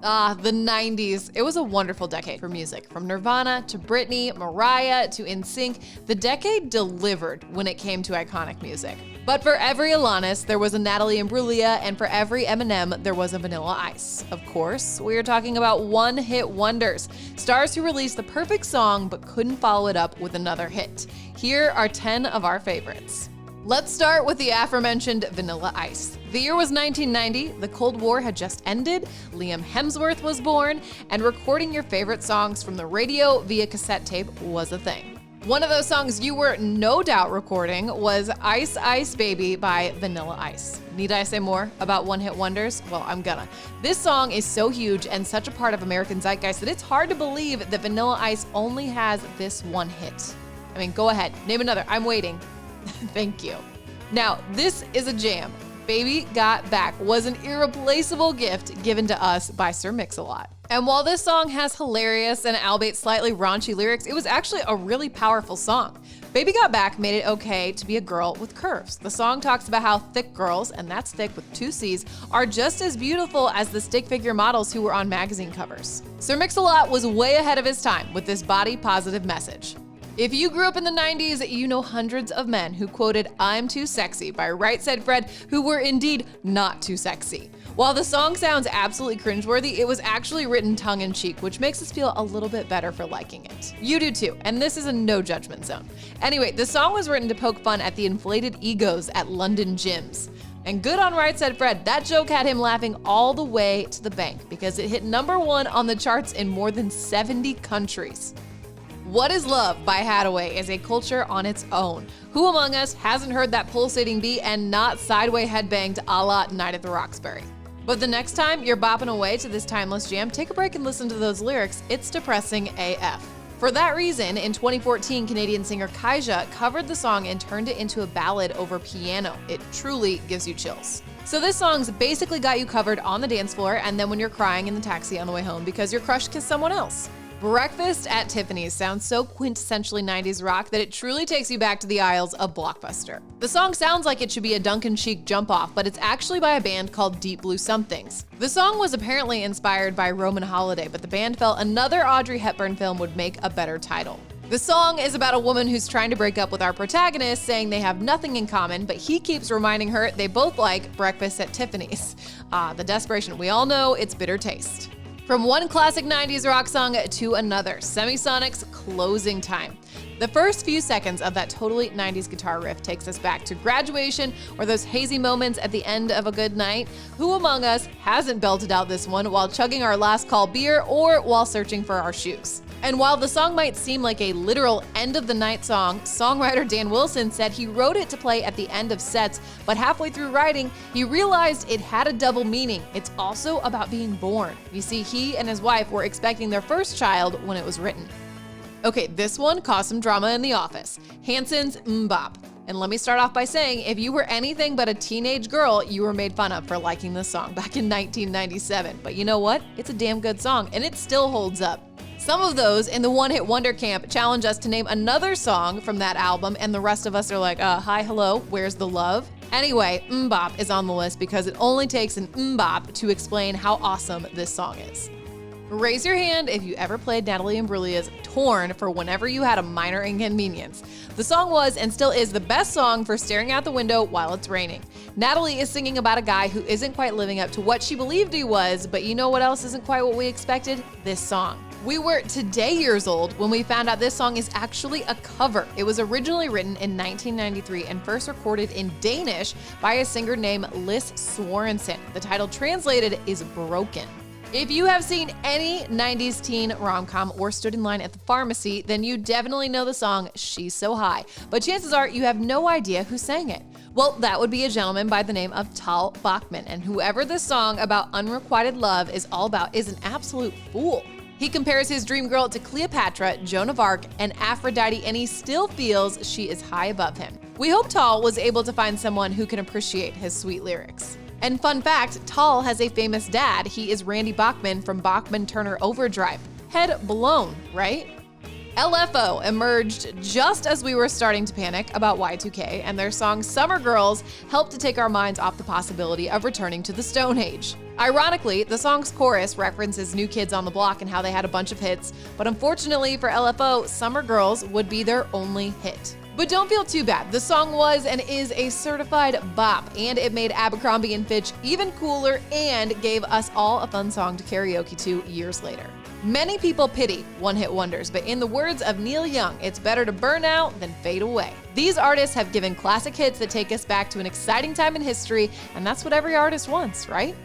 The 90s. It was a wonderful decade for music. From Nirvana to Britney, Mariah to NSYNC, the decade delivered when it came to iconic music. But for every Alanis, there was a Natalie Imbruglia, and for every Eminem, there was a Vanilla Ice. Of course, we are talking about one-hit wonders, stars who released the perfect song but couldn't follow it up with another hit. Here are 10 of our favorites. Let's start with the aforementioned Vanilla Ice. The year was 1990, the Cold War had just ended, Liam Hemsworth was born, and recording your favorite songs from the radio via cassette tape was a thing. One of those songs you were no doubt recording was Ice Ice Baby by Vanilla Ice. Need I say more about one-hit wonders? Well, I'm gonna. This song is so huge and such a part of American zeitgeist that it's hard to believe that Vanilla Ice only has this one hit. I mean, go ahead, name another, I'm waiting. Thank you. Now, this is a jam. Baby Got Back was an irreplaceable gift given to us by Sir Mix-a-Lot. And while this song has hilarious and albeit slightly raunchy lyrics, it was actually a really powerful song. Baby Got Back made it okay to be a girl with curves. The song talks about how thick girls, and that's thick with 2 C's, are just as beautiful as the stick figure models who were on magazine covers. Sir Mix-a-Lot was way ahead of his time with this body positive message. If you grew up in the 90s, you know hundreds of men who quoted "I'm Too Sexy" by Right Said Fred, who were indeed not too sexy. While the song sounds absolutely cringeworthy, it was actually written tongue-in-cheek, which makes us feel a little bit better for liking it. You do too, and this is a no judgment zone. Anyway, the song was written to poke fun at the inflated egos at London gyms. And good on Right Said Fred, that joke had him laughing all the way to the bank because it hit #1 on the charts in more than 70 countries. What is Love by Haddaway is a culture on its own. Who among us hasn't heard that pulsating beat and not sideway headbanged a la Night at the Roxbury? But the next time you're bopping away to this timeless jam, take a break and listen to those lyrics. It's depressing AF. For that reason, in 2014, Canadian singer Kaija covered the song and turned it into a ballad over piano. It truly gives you chills. So this song's basically got you covered on the dance floor and then when you're crying in the taxi on the way home because your crush kissed someone else. Breakfast at Tiffany's sounds so quintessentially 90s rock that it truly takes you back to the aisles of Blockbuster. The song sounds like it should be a Duncan Chic jump-off, but it's actually by a band called Deep Blue Somethings. The song was apparently inspired by Roman Holiday, but the band felt another Audrey Hepburn film would make a better title. The song is about a woman who's trying to break up with our protagonist, saying they have nothing in common, but he keeps reminding her they both like breakfast at Tiffany's. The desperation. We all know its bitter taste. From one classic 90s rock song to another, Semisonic's Closing Time. The first few seconds of that totally 90s guitar riff takes us back to graduation or those hazy moments at the end of a good night. Who among us hasn't belted out this one while chugging our last call beer or while searching for our shoes? And while the song might seem like a literal end-of-the-night song, songwriter Dan Wilson said he wrote it to play at the end of sets, but halfway through writing, he realized it had a double meaning. It's also about being born. You see, he and his wife were expecting their first child when it was written. Okay, this one caused some drama in the office. Hanson's Mbop. And let me start off by saying, if you were anything but a teenage girl, you were made fun of for liking this song back in 1997. But you know what? It's a damn good song, and it still holds up. Some of those in the one-hit wonder camp challenge us to name another song from that album, and the rest of us are like, hi, hello, where's the love? Anyway, Mbop is on the list because it only takes an Mbop to explain how awesome this song is. Raise your hand if you ever played Natalie Imbriglia's Torn for whenever you had a minor inconvenience. The song was and still is the best song for staring out the window while it's raining. Natalie is singing about a guy who isn't quite living up to what she believed he was, but you know what else isn't quite what we expected? This song. We were today years old when we found out this song is actually a cover. It was originally written in 1993 and first recorded in Danish by a singer named Lis Sorensen. The title translated is Broken. If you have seen any 90s teen rom-com or stood in line at the pharmacy, then you definitely know the song She's So High, but chances are you have no idea who sang it. Well, that would be a gentleman by the name of Tal Bachman, and whoever this song about unrequited love is all about is an absolute fool. He compares his dream girl to Cleopatra, Joan of Arc, and Aphrodite, and he still feels she is high above him. We hope Tal was able to find someone who can appreciate his sweet lyrics. And fun fact, Tal has a famous dad. He is Randy Bachman from Bachman Turner Overdrive. Head blown, right? LFO emerged just as we were starting to panic about Y2K, and their song Summer Girls helped to take our minds off the possibility of returning to the Stone Age. Ironically, the song's chorus references New Kids on the Block and how they had a bunch of hits, but unfortunately for LFO, Summer Girls would be their only hit. But don't feel too bad. The song was and is a certified bop, and it made Abercrombie & Fitch even cooler and gave us all a fun song to karaoke to years later. Many people pity one-hit wonders, but in the words of Neil Young, it's better to burn out than fade away. These artists have given classic hits that take us back to an exciting time in history, and that's what every artist wants, right?